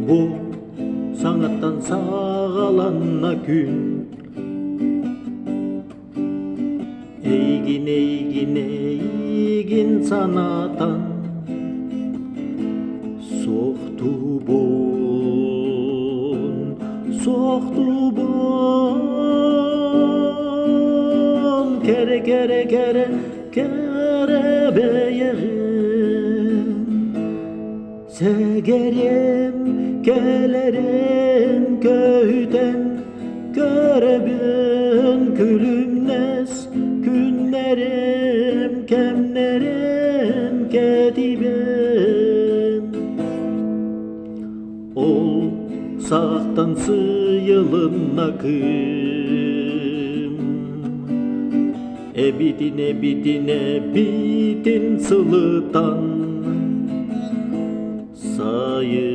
bu sanattan sağalanna gün. Eygin eygin eygin sanatan soğdu bon kere kere kere kere beyeğim segerim gelerim köyden görebin külümnes günlerim kemlerim kedibim ol sağdan sıyılın akım ebidin sılıtan sayınım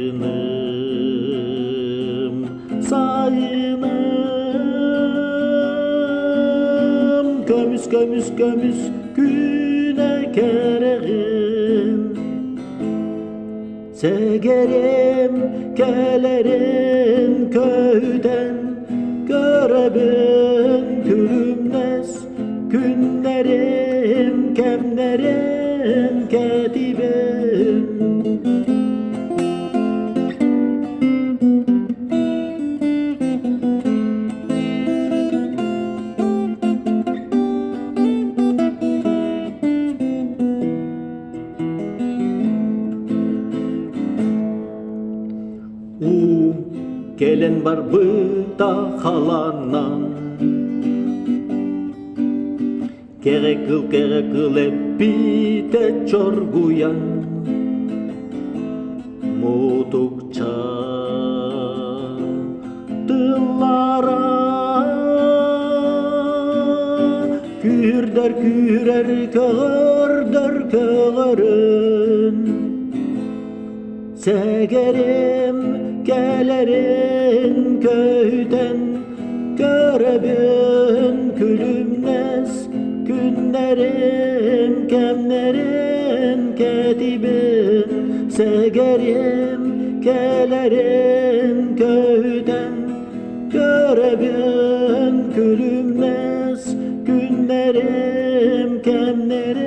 gömüs güne kereğim segerim gelerim köyden görebin külümnes günlerim kemlerim kedibim gelen var bıda halanan gerek kıl hep bir de çorguyan mudukça dıllara kürer kağırın segerim gelerin köyden görebin külümnes günlerim kemlerim kedibim segerim gelerin köyden görebin külümnes günlerim kemlerim